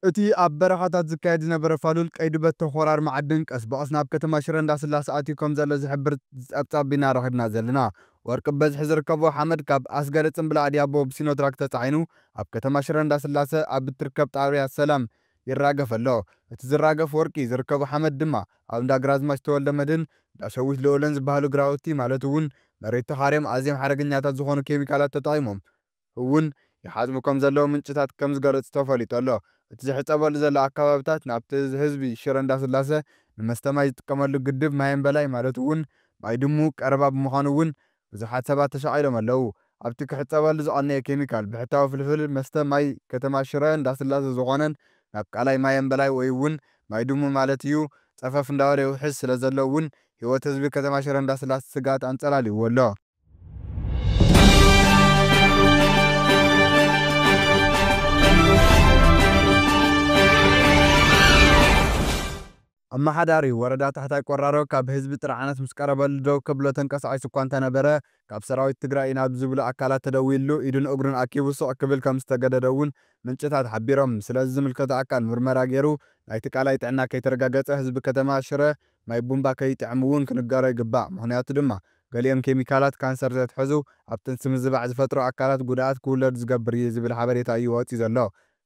እቲ ኣብ በረኻታት ዝካየድ ዝነበረ ፋሉል ቀይዲ በትሪ ኮራር መዓድን ቀስ በቐስ ናብ ከተማ ሽረ እንዳስላሴ ኣትዩ ከም ዘሎ ዝሕብር ጸብጻብ ኢና ረኺብና ዘለና። ወርቂ ብበዝሒ ዝርከቦ ሓመድ ካብ ኣስገረ ጽምብላ ኣድያቦ ብሲኖትራክ ተጻዒኑ ኣብ ከተማ ሽረ እንዳስላሴ ኣብ እትርከብ ጣብያ ሰላም ይራገፍ ኣሎ። እቲ ዝራገፍ ወርቂ ዝርከቦ ሓመድ ድማ ኣብ እንዳ ግራዝማች ተወልደ መድህን እንዳሸዊት ልኡለን ዝበሃሉ ግራውቲ ማለት እውን መሬት ተኻርዮም ኣዝዮም ሓደገኛታት ዝኾኑ ኬሚካላት ተጠቒሞም እውን ይሓዝሙ ከም ዘለዉ ምንጭታት ከም ዝገለጹ ተፈሊጡ ኣሎ። እቲ ዝሕጸበሉ ዘሎ ኣካባቢታት ናብቲ ህዝቢ ሽረ እንዳስላሴ ንመስተ ማይ ዝጥቀመሉ ግድብ ማየን በላይ ማለት እውን ማይ ድሙቕ ቀረባ ብምዃኑ እውን ብዙሓት ሰባት ተሻቒሎም ኣለዉ። ኣብቲ ክሕጸበሉ ዝቐነየ ኬሚካል ብሕታዊ ፍልፍል መስተ ማይ ከተማ ሽረ እንዳስላሴ ዝኾነን ናብ ቃላይ ማየን በላይ ወይ እውን ማይ ድሙቕ ማለት እዩ ጸፈፍ እንዳበለ ይውሕዝ ስለ ዘሎ እውን ህይወት ህዝቢ ከተማ ሽረ እንዳስላሴ ስጋኣት ኣንጸላሊዎ ኣሎ። ኣመሓዳሪ ወረዳ ታሕታይ ቆራሮ ካብ ህዝቢ ጥርዓነት ምስ ቀረበሉ ደው ከብሎ ተንቀሳቒሱ እኳ እንተነበረ ካብ ሰራዊት ትግራይ ናብ ዝብሉ ኣካላት ተደዊሉ ኢዱን እግሩን ኣኪቡ ስቕ ክብል ከም ዝተገደደ እውን ምንጭታት ሓቢሮም። ስለዚ ዝምልከቶ ኣካል ምርመራ ገይሩ ናይቲ ቃላይ ጥዕና ከይተረጋገፀ ህዝቢ ከተማ ሽረ ማይ ቡምባ ከይጥዕም እውን ክንጋሮ ይግባእ። ምክንያቱ ድማ ገሊኦም ኬሚካላት ካንሰር ዘትሕዙ ኣብ ጥንሲ ምዝባዕ ዝፈጥሩ ኣካላት ጉድኣት ክውለዱ ዝገብር እዩ ዝብል ሓበሬታ እዩ ወፂኡ ዘሎ።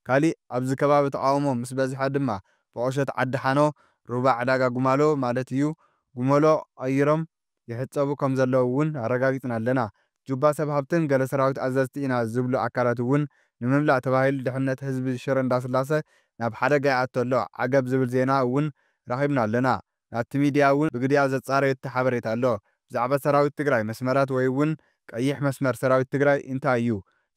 ካሊእ ኣብዚ ከባቢ ተቃውሞ ምስ በዝሐ ድማ ብቆሸት ዓዲ ሓኖ ሩባ ዕዳጋ ጉማሎ ማለት እዩ ጉመሎ ቀይሮም ይሕፀቡ ከም ዘለዉ እውን ኣረጋጊፅና ኣለና። ጁባ ሰብ ሃብትን ገለ ሰራዊት ኣዘዝቲ ኢና ዝብሉ ኣካላት እውን ንምምላእ ተባሂሉ ድሕነት ህዝቢ ሽረ እንዳስላሴ ናብ ሓደጋ ይኣቱ ኣሎ ዓገብ ዝብል ዜና እውን ረኺብና ኣለና። ናብቲ ሚድያ እውን ብግድያ ዘጻረየ እቲ ሓበሬታ ኣሎ። ብዛዕባ ሰራዊት ትግራይ መስመራት ወይ እውን ቀይሕ መስመር ሰራዊት ትግራይ እንታይ እዩ?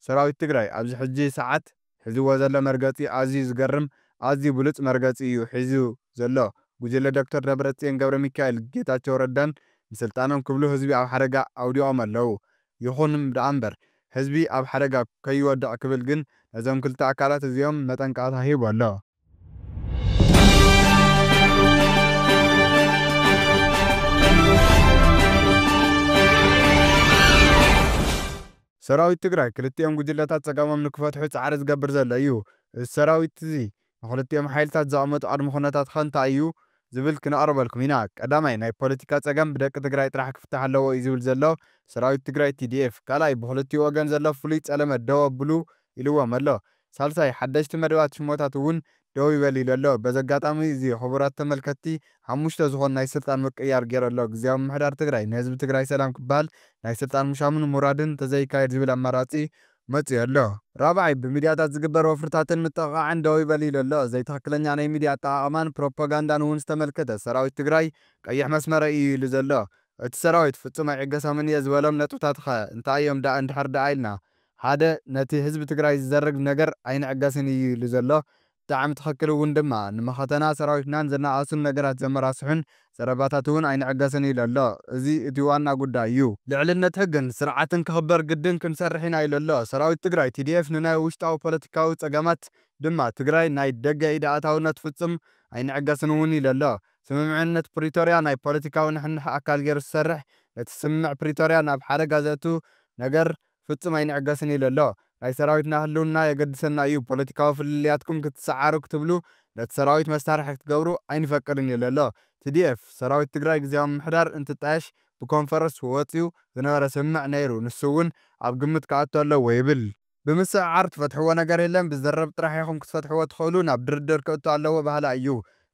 ሰራዊት ትግራይ ኣብዚ ሕጂ ሰዓት ሒዝዎ ዘሎ መርገፂ ኣዝዩ ዝገርም ኣዝዩ ብሉፅ መርገፂ እዩ ሒዙ ዘሎ። ጉጅለ ዶክተር ደብረጽዮን ገብረ ሚካኤል ጌታቸው ረዳን ንስልጣኖም ክብሉ ህዝቢ ኣብ ሓደጋ ኣውዲቖም ኣለዉ። ይኹን እምበር ህዝቢ ኣብ ሓደጋ ከይወድቕ ክብል ግን ነዞም ክልተ ኣካላት እዚኦም መጠንቀቕታ ሂቡ ኣሎ። ሰራዊት ትግራይ ክልቲኦም ጉጅለታት ጸገሞም ንክፈትሑ ጻዕሪ ዝገብር ዘሎ እዩ። እዚ ሰራዊት እዚ ንክልቲኦም ሓይልታት ዘቐመጡ ቅድሚ ኩነታት ኸ እንታይ እዩ ዝብል ክነቕርበልኩም ኢና። ቀዳማይ ናይ ፖለቲካ ጸገም ብደቂ ትግራይ ጥራሕ ክፍታሕ ኣለዎ እዩ ዝብል ዘሎ ሰራዊት ትግራይ TDF። ካልኣይ ብክልቲኡ ወገን ዘሎ ፍሉይ ጸለመት ደው ኣቢሉ ኢልዎም ኣሎ። ሳልሳይ ሓደሽቲ መደባት ሽሞታት እውን ደው ይበል ኢሉ ኣሎ። በዚ ኣጋጣሚ እዚ ክቡራት ተመልከትቲ 5 ዝኾኑ ናይ ስልጣን ምቅያር ገይሩ ኣሎ። ግዝያዊ ምምሕዳር ትግራይ ንህዝቢ ትግራይ ሰላም ክበሃል ናይ ስልጣን ምሻሙን ሙራድን ተዘይካየድ ዝብል ኣማራፂ መፅኡ ኣሎ። ራብዓይ ብሚድያታት ዝግበር ወፍርታትን ምጥቕዓዕን ደው ይበል ኢሉ ኣሎ። ዘይትኽክለኛ ናይ ሚድያ ኣጠቓቕማን ፕሮፓጋንዳን እውን ዝተመልከተ ሰራዊት ትግራይ ቀይሕ መስመረ እዩ ኢሉ ዘሎ። እቲ ሰራዊት ፍጹም ኣይዕገሶምን እየ ዝበሎም ነጥብታት ኸ እንታይ እዮም እንድሕር ደኣ ኢልና ሓደ ነቲ ህዝቢ ትግራይ ዝዘርግ ነገር ኣይንዕገስን እዩ ኢሉ ዘሎ። ብጣዕሚ ትኽክል እውን ድማ ንመኸተና ሰራዊትናን ዘነኣሱን ነገራት ዘመራስሑን ዘረባታት እውን ኣይንዕገስን ኢሉ ኣሎ። እዚ እቲ ዋና ጉዳይ እዩ። ልዕልነት ሕግን ስርዓትን ክኽበር ግድን ክንሰርሕ ኢና ኢሉ ኣሎ። ሰራዊት ትግራይ TDF ንናይ ውሽጣዊ ፖለቲካዊ ጸገማት ድማ ትግራይ ናይ ደገ ኢደ ኣእታውነት ፍጹም ኣይንዕገስን እውን ኢሉ ኣሎ። ስምምዕነት ፕሪቶርያ ናይ ፖለቲካዊ ንሕንሕ ኣካል ገይሩ ዝሰርሕ ነቲ ስምምዕ ፕሪቶርያ ናብ ሓደጋ ዘእቱ ነገር ፍጹም ኣይንዕገስን ኢሉ ኣሎ። ናይ ሰራዊትና ህልውና የገድሰና እዩ። ፖለቲካዊ ፍልልያትኩም ክትሰዓሩ ክትብሉ ነቲ ሰራዊት መሳርሒ ክትገብሩ ኣይንፈቅድን ኢሉ ኣሎ። TDF ሰራዊት ትግራይ ግዝያዊ ምምሕዳር እንትጣየሽ ብኮንፈረንስ ወፂኡ ዝነበረ ስምምዕ ነይሩ ንሱ እውን ኣብ ግምት ክኣቱ ኣለዎ ይብል። ብምስዕዓር ትፈትሕዎ ነገር የለን ብዘረብ ጥራሕ ኢኹም ክትፈትሕዎ ትኽእሉ ናብ ድርድር ክእቱ ኣለዎ ባህላ እዩ።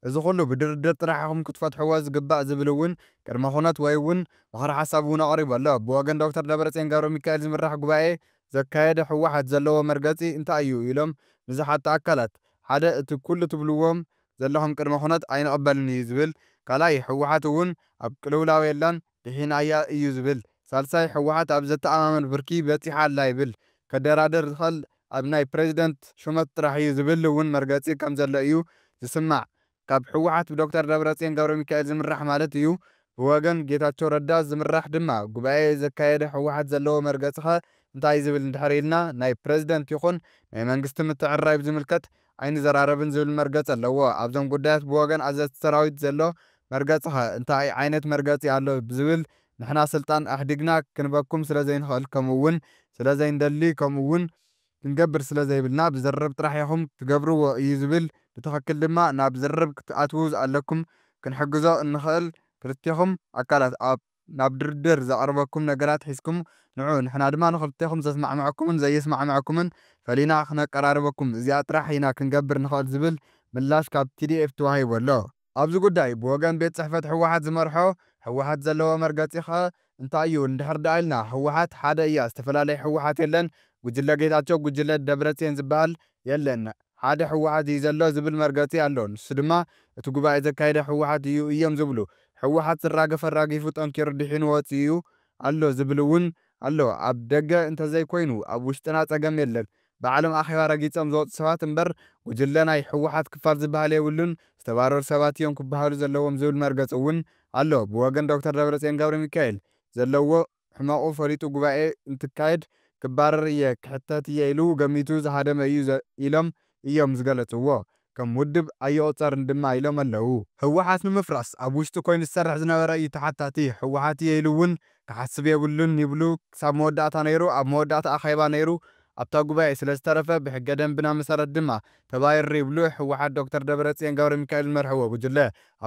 እዚ ኩሉ ብድርድር ጥራሕ ኢኹም ክትፈትሕዎ ዝግባእ ዝብል እውን ቅድመ ኩነት ወይ እውን ምኽሪ ሓሳብ እውን ኣቕሪቡ ኣሎ። ብወገን ዶክተር ደብረጽዮን ገብረ ሚካኤል ዝምራሕ ጉባኤ ዘካየደ ህወሓት ዘለዎ መርገፂ እንታይ እዩ ኢሎም ንዝሓቱ ኣካላት ሓደ እቲ ኩሉ ትብልዎም ዘለኹም ቅድመ ኩነት ኣይንቕበልን እዩ ዝብል። ካልኣይ ህወሓት እውን ኣብ ቅልውላው የላን ድሒናያ እዩ ዝብል። ሳልሳይ ህወሓት ኣብ ዘተኣማመን ብርኪ በፂሓ ኣላ ይብል። ከደራደር ዝኽእል ኣብ ናይ ፕሬዚደንት ሹመት ጥራሕ እዩ ዝብል እውን መርገፂ ከም ዘሎ እዩ ዝስማዕ። ካብ ህወሓት ብዶክተር ደብረጽዮን ገብረ ሚካኤል ዝምራሕ ማለት እዩ። ብወገን ጌታቸው ረዳ ዝምራሕ ድማ ጉባኤ ዘካየደ ህወሓት ዘለዎ መርገፂ ኸ እንታይ ዝብል እንድሕር ኢልና ናይ ፕሬዚደንት ይኹን ናይ መንግስቲ ምትዕርራይ ብዝምልከት ኣይንዘራረብን ዝብል መርገፂ ኣለዎ። ኣብዞም ጉዳያት ብወገን ኣዘዝቲ ሰራዊት ዘሎ መርገፂ ኸ እንታይ ዓይነት መርገፂ ኣሎ ብዝብል ንሕና ስልጣን ኣሕዲግና ክንበኩም ስለ ዘይንኽእል ከምኡ እውን ስለ ዘይንደሊ ከምኡ እውን ክንገብር ስለ ዘይብልና ብዘረብ ጥራሕ ኢኹም ትገብርዎ እዩ ዝብል ብትኽክል ድማ ናብ ዝርርብ ክትኣትዉ ኣለኩም ክንሕግዞ እንኽእል ክልቲኹም ኣካላት ናብ ድርድር ዘቕርበኩም ነገራት ሒዝኩም ንዑ ንሕና ድማ ንኽልቲኹም ዘስማዕምዐኩምን ዘየስማዕምዐኩምን ፈሊና ክነቀራርበኩም እዚኣ ጥራሕ ኢና ክንገብር ንኽእል ዝብል ምላሽ ካብ TDF ተዋሂቡ ኣሎ። ኣብዚ ጉዳይ ብወገን ቤት ጽሕፈት ሕወሓት ዝመርሖ ሕወሓት ዘለዎ መርገፂ ኸ እንታይ እዩ እንድሕር ዳ ኢልና ሕወሓት ሓደ እያ ዝተፈላለየ ሕወሓት የለን ጉጅለ ጌታቸው ጉጅለ ደብረጽዮን ዝበሃል የለን ሓደ ሕወሓት እዩ ዘሎ ዝብል መርገፂ ኣሎ። ንሱ ድማ እቲ ጉባኤ ዘካየደ ሕወሓት እዩ እዮም ዝብሉ ሕወሓት ዝራገፈ ኣራጊፉ ጠንኪሩ ድሒኑ ወፂኡ ኣሎ ዝብል እውን ኣሎ። ኣብ ደገ እንተዘይኮይኑ ኣብ ውሽጥና ፀገም የለን ብዓለም ኣኼባ ረጊፆም ዝወፁ ሰባት እምበር ጉጅለ ናይ ሕወሓት ክፋል ዝበሃል የብሉን ዝተባረሩ ሰባት እዮም ክበሃሉ ዘለዎም ዝብል መርገፂ እውን ኣሎ። ብወገን ዶክተር ደብረጽዮን ገብረ ሚካኤል ዘለዎ ሕማቑ ፈሊጡ ጉባኤ እንትካየድ ክባረር እየ ክሕተት እየ ኢሉ ገሚቱ ዝሃደመ እዩ ኢሎም እዮም ዝገለጽዎ ከም ውድብ ኣይቁፀርን ድማ ኢሎም ኣለዉ። ሕወሓት ንምፍራስ ኣብ ውሽጡ ኮይኑ ዝሰርሕ ዝነበረ እዩ ተሓታቲ ሕወሓት እየ ኢሉ እውን ክሓስብ የብሉን ይብሉ ክሳብ መወዳእታ ነይሩ። ኣብ መወዳእታ ኣኼባ ነይሩ ኣብታ ጉባኤ ስለ ዝተረፈ ብሕገ ደንብና መሰረት ድማ ተባይሪ ይብሉ ሕወሓት ዶክተር ደብረጽዮን ገብረ ሚካኤል መርሕዎ ጉጅለ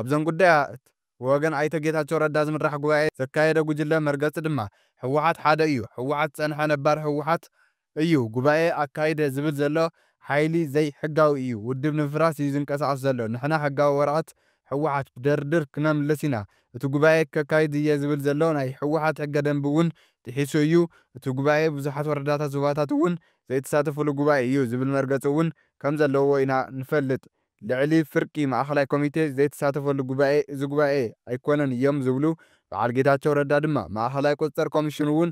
ኣብዞም ጉዳያት ወገን ኣይተ ጌታቸው ረዳ ዝምራሕ ጉባኤ ዘካየደ ጉጅለ መርገፂ ድማ ሕወሓት ሓደ እዩ ሕወሓት ፀንሐ ነባር ሕወሓት እዩ ጉባኤ ኣካይደ ዝብል ዘሎ ሓይሊ ዘይ ሕጋዊ እዩ ውድብ ንምፍራስ እዩ ዝንቀሳቐስ ዘሎ ንሕና ሕጋዊ ወረቐት ሕወሓት ብደርድር ክነምልስ ኢና እቲ ጉባኤ ከካይድ እየ ዝብል ዘሎ ናይ ሕወሓት ሕገ ደንቢ እውን ጥሒሱ እዩ እቲ ጉባኤ ብዙሓት ወረዳታት ዞባታት እውን ዘይተሳተፍሉ ጉባኤ እዩ ዝብል መርገፂ እውን ከም ዘለዎ ኢና ንፈልጥ። ልዕሊ ፍርቂ ማእኸላይ ኮሚቴ ዘይተሳተፈሉ ጉባኤ እዚ ጉባኤ ኣይኮነን እዮም ዝብሉ በዓል ጌታቸው ረዳ ድማ ማእኸላይ ቁፅጥር ኮሚሽን እውን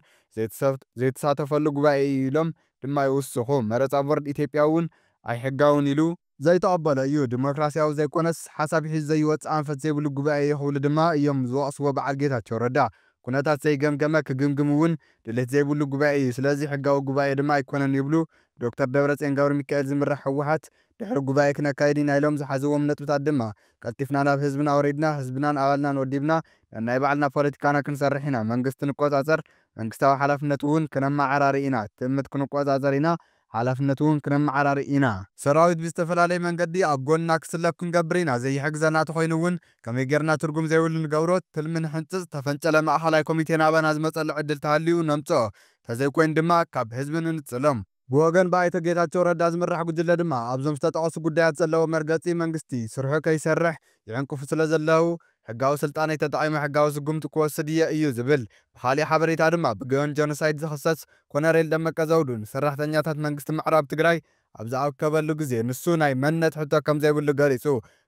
ዘይተሳተፈሉ ጉባኤ እዩ ኢሎም ድማ ይውስኹ። መረፃ ቦርድ ኢትዮጵያ እውን ኣይሕጋውን ኢሉ ዘይተቐበለ እዩ ዲሞክራሲያዊ ዘይኮነስ ሓሳብ ሒዙ ዘይወፅእ ኣንፈት ዘይብሉ ጉባኤ ይኽብሉ ድማ እዮም ዝወቕስዎ በዓል ጌታቸው ረዳ ኩነታት ዘይገምገመ ክግምግም እውን ድሌት ዘይብሉ ጉባኤ እዩ ስለዚ ሕጋዊ ጉባኤ ድማ ኣይኮነን ይብሉ። ዶክተር ደብረጽዮን ገብረ ሚካኤል ዝምራሕ ሕወሓት ድሕሪ ጉባኤ ክነካይድ ኢና ኢሎም ዝሓዝዎም ነጥብታት ድማ ቀልጢፍና ናብ ህዝብና ወሪድና ህዝብናን ኣባልናን ወዲብና ናይ ባዕልና ፖለቲካና ክንሰርሕ ኢና መንግስቲ ንቆፃፀር መንግስታዊ ሓላፍነት እውን ክነመዓራሪ ኢና ትእምት ክንቆፃፀር ኢና ሓላፍነት እውን ክነመዓራሪ ኢና ሰራዊት ብዝተፈላለየ መንገዲ ኣብ ጎንና ክስለፍ ክንገብር ኢና ዘይሕግዘና ተኮይኑ እውን ከመይ ጌርና ትርጉም ዘይብሉ ንገብሮ ትልሚ ንሕንፅፅ ተፈንጨለ ማእኸላይ ኮሚቴ ናበና ዝመፀሉ ዕድል ተሃልዩ ነምፅኦ ተዘይኮይኑ ድማ ካብ ህዝቢ ንንፅሎም። ብወገን ብኣይተ ጌታቸው ረዳ ዝምራሕ ጉጅለ ድማ ኣብዞም ዝተጠቐሱ ጉዳያት ዘለዎ መርገፂ መንግስቲ ስርሑ ከይሰርሕ ይዕንቅፉ ስለ ዘለዉ ሕጋዊ ስልጣነይ ተጠቒሙ ሕጋዊ ስጉምቲ ክወስድ እየ እዩ ዝብል። ብኻሊእ ሓበሬታ ድማ ብገዮን ጀኖሳይድ ዝኽሰስ ኮነሬል ደመቀ ዘውዱ ንሰራሕተኛታት መንግስቲ ምዕራብ ትግራይ ኣብ ዝኣከበሉ ግዜ ንሱ ናይ መንነት ሕቶ ከም ዘይብሉ ገሊጹ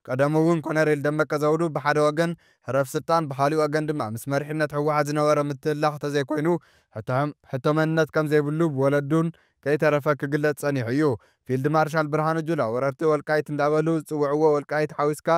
ቀደም እውን ኮነሬል ደመቀ ዘውዱ ብሓደ ወገን ሕረፍ ስልጣን ብኻሊእ ወገን ድማ ምስ መሪሕነት ሕወሓት ዝነበረ ምትህልላኽ ተዘይኮይኑ ሕቶ መንነት ከም ዘይብሉ ብወለዱን ከይተረፈ ክግለጽ ጸኒሑ እዩ። ፊልድ ማርሻል ብርሃኑ ጁላ ወረርቲ ወልቃይት እንዳበሉ ዝፅውዕዎ ወልቃይት ሓዊስካ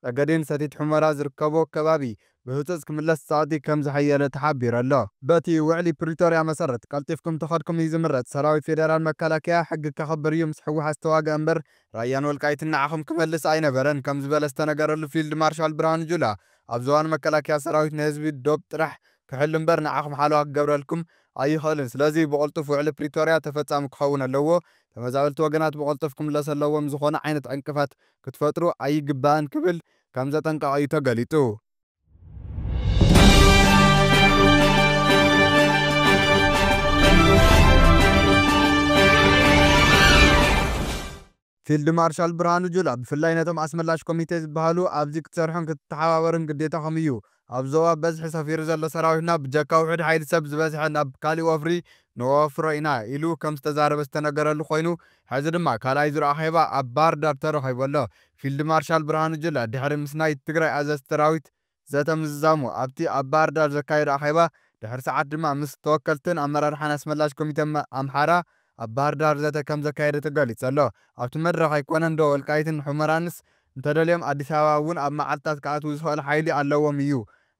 ጠገዴን ሰቲት ሑመራ ዝርከቦ ከባቢ ብህፁፅ ክምለስ ፃዕቲ ከም ዝሓየለ ተሓቢሩ ኣሎ። በቲ ውዕሊ ፕሪቶርያ መሰረት ቀልጢፍኩም ተኸድኩም እዩ ዝምረፅ ሰራዊት ፌደራል መከላከያ ሕጊ ከኸብር እዩ ምስ ሕወሓት ዝተዋግአ እምበር ራያን ወልቃይትን ንዓኹም ክመልስ ኣይነበረን ከም ዝበለ ዝተነገረሉ ፊልድ ማርሻል ብርሃኑ ጁላ ኣብ ዝዋን መከላከያ ሰራዊት ንህዝቢ ዶብ ጥራሕ ክሕሉ እምበር ንዓኹም ሓለዋ ክገብረልኩም ኣይኽእልን ስለዚ ብቕልጡፍ ውዕሊ ፕሪቶርያ ተፈጻሚ ክኸውን ኣለዎ ተመዛበልቲ ወገናት ብቕልጡፍ ክምለስ ኣለዎም ዝኾነ ዓይነት ዕንቅፋት ክትፈጥሩ ኣይግባእን ክብል ከም ዘጠንቀቐ እዩ ተገሊጡ። ፊልድ ማርሻል ብርሃኑ ጁላ ብፍላይ ነቶም ኣስመላሽ ኮሚቴ ዝበሃሉ ኣብዚ ክትሰርሑን ክትተሓባበርን ግዴታኹም እዩ ኣብ ዞባ በዝሒ ሰፊሩ ዘሎ ሰራዊትና ብጀካ ውሕድ ሓይሊ ሰብ ዝበዝሐ ናብ ካሊእ ወፍሪ ንወፍሮ ኢና ኢሉ ከም ዝተዛረበ ዝተነገረሉ ኮይኑ ሕዚ ድማ ካልኣይ ዙር ኣኼባ ኣብ ባህር ዳር ተረኺቡ ኣሎ። ፊልድ ማርሻል ብርሃኑ ጁላ ድሕሪ ምስ ናይ ትግራይ ኣዘዝቲ ሰራዊት ዘተ ምዝዛሙ ኣብቲ ኣብ ባህር ዳር ዘካየዱ ኣኼባ ድሕሪ ሰዓት ድማ ምስ ተወከልትን ኣመራርሓን ኣስመላሽ ኮሚቴ ኣምሓራ ኣብ ባህር ዳር ዘተ ከም ዘካየደ ተገሊጹ ኣሎ። ኣብቲ መድረኽ ኣይኮነን ዶ ወልቃይትን ሑመራንስ እንተደልዮም ኣዲስ ኣበባ እውን ኣብ መዓልትታት ክኣትዉ ዝኽእል ሓይሊ ኣለዎም እዩ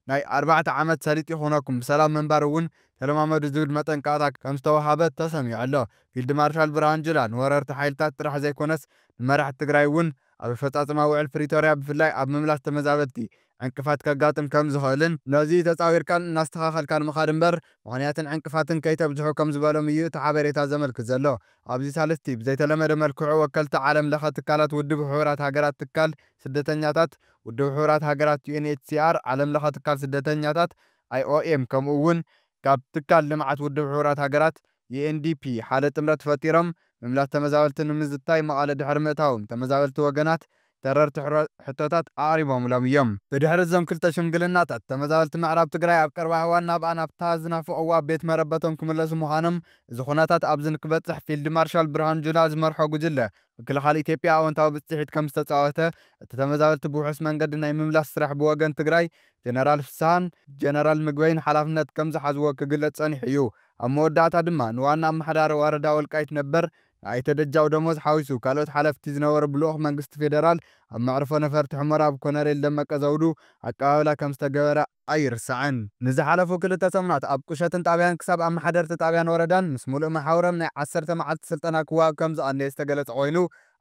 ናይ 4 ዓመት ሰሊጥ ይኹነኩም ብሰላም ምንባር እውን ተለማመዱ ዝብል መጠንቀቕታ ከም ዝተዋሃበ ተሰሚዑ ኣሎ። ፊልድ ማርሻል ብርሃኑ ጁላ ንወረርቲ ሓይልታት ጥራሕ ዘይኮነስ ንመራሕቲ ትግራይ እውን ኣብ ኣፈጻጽማ ውዕል ፕሪቶርያ ብፍላይ ኣብ ምምላስ ተመዛበልቲ ዕንቅፋት ከጋጥም ከም ዝኽእልን ነዚ ተጻዊርካን እናስተኻኸልካን ምኻድ እምበር ምኽንያትን ዕንቅፋትን ከይተብዝሖ ከም ዝበሎም እዩ እቲ ሓበሬታ ዘመልክት ዘሎ። ኣብዚ ሳልስቲ ብዘይተለመደ መልክዑ ወከልቲ ዓለም ለኸ ትካላት ውድብ ሕቡራት ሃገራት ትካል ስደተኛታት ውድብ ሕቡራት ሃገራት UNHCR ዓለም ለኸ ትካል ስደተኛታት IOM ከምኡ እውን ካብ ትካል ልምዓት ውድብ ሕቡራት ሃገራት UNDP ሓደ ጥምረት ፈጢሮም ምምላስ ተመዛበልቲ ንምዝታይ መቐለ ድሕሪ ምእታዎም ተመዛበልቲ ወገናት ተረርቲ ሕቶታት ኣቕሪቦምሎም እዮም። ብድሕሪ እዞም ክልተ ሽምግልናታት ተመዛበልቲ ምዕራብ ትግራይ ኣብ ቀረባ እዋን ናብኣ ናብታ ዝናፍቕዋ ቤት መረበቶም ክምለሱ ምዃኖም እዚ ኩነታት ኣብዚ ንክበፅሕ ፊልድ ማርሻል ብርሃኑ ጁላ ዝመርሖ ጉጅለ ምክልኻል ኢትዮጵያ ኣወንታዊ ብፅሒት ከም ዝተፃወተ እቲ ተመዛበልቲ ብውሑስ መንገዲ ናይ ምምላስ ስራሕ ብወገን ትግራይ ጀነራል ፍስሓን ጀነራል ምግበይን ሓላፍነት ከም ዝሓዝዎ ክግለጽ ጸኒሑ እዩ። ኣብ መወዳእታ ድማ ንዋና ኣመሓዳሪ ወረዳ ወልቃይት ነበር ኣይተ ደጃው ደሞዝ ሓዊሱ ካልኦት ሓለፍቲ ዝነበሩ ብልኡኽ መንግስቲ ፌደራል ኣብ መዕርፎ ነፈርቲ ሕመራ ብኮነሬል ደመቀ ዘውዱ ኣቀባብላ ከም ዝተገበረ ኣይርስዕን። ንዝሓለፉ ክልተ ሰሙናት ኣብ ቁሸትን ጣብያን ክሳብ ኣመሓደርቲ ጣብያን ወረዳን ምስ ሙሉእ መሓውሮም ናይ 10 መዓልቲ ስልጠና ክዋሃብ ከም ዝቐነየ ዝተገለጸ ኮይኑ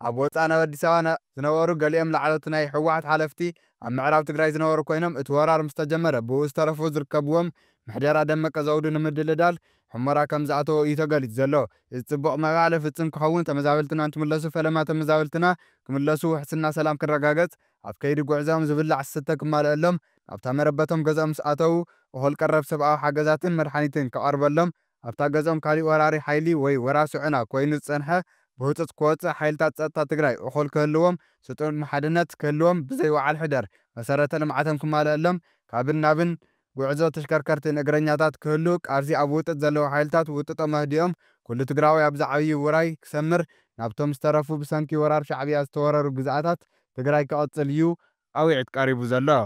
ኣብ ወፃኢ ናብ ኣዲስ ኣበባ ዝነበሩ ገሊኦም ላዕለዎት ናይ ሕወሓት ሓለፍቲ ኣብ ምዕራብ ትግራይ ዝነበሩ ኮይኖም እቲ ወራር ምስ ተጀመረ ብኡ ዝተረፉ ዝርከብዎም ምሕደራ ደመቀ ዘውዱ ንምድልዳል ሕመራ ከም ዝኣተወ እዩ ተገሊጹ ዘሎ። እዚ ጽቡቕ መባዕለ ፍጽም ክኸውን ተመዛበልትና እንትምለሱ ፈለማ ተመዛበልትና ክምለሱ ውሕስና ሰላም ክረጋገጽ ኣብ ከይዲ ጉዕዞም ዝብላዕ ዝስተ ክማልአሎም ኣብታ መረበቶም ገዝኦም ምስ ኣተዉ እኹል ቀረብ ሰብኣዊ ሓገዛትን መድሓኒትን ከቐርበሎም ኣብታ ገዝኦም ካሊእ ወራሪ ሓይሊ ወይ ወራሲ ዑና ኮይኑ ዝጸንሐ ብህፁፅ ክወፅእ ሓይልታት ጸጥታ ትግራይ እኹል ክህልዎም ስጡን መሓድነት ክህልዎም ብዘይ ወዓል ሕደር መሰረተ ልምዓቶም ክማልአሎም ካብን ናብን ጉዕዞ ተሽከርከርትን እግረኛታት ክህሉ ቃርዚ ኣብ ውጥጥ ዘለዉ ሓይልታት ውጥጦም መህዲኦም ኩሉ ትግራዋይ ኣብ ዝዓብዪ ውራይ ክሰምር ናብቶም ዝተረፉ ብሰንኪ ወራር ሻዕብያ ዝተወረሩ ግዝኣታት ትግራይ ክቐጽል እዩ ኣዊዕት ቀሪቡ ዘሎ።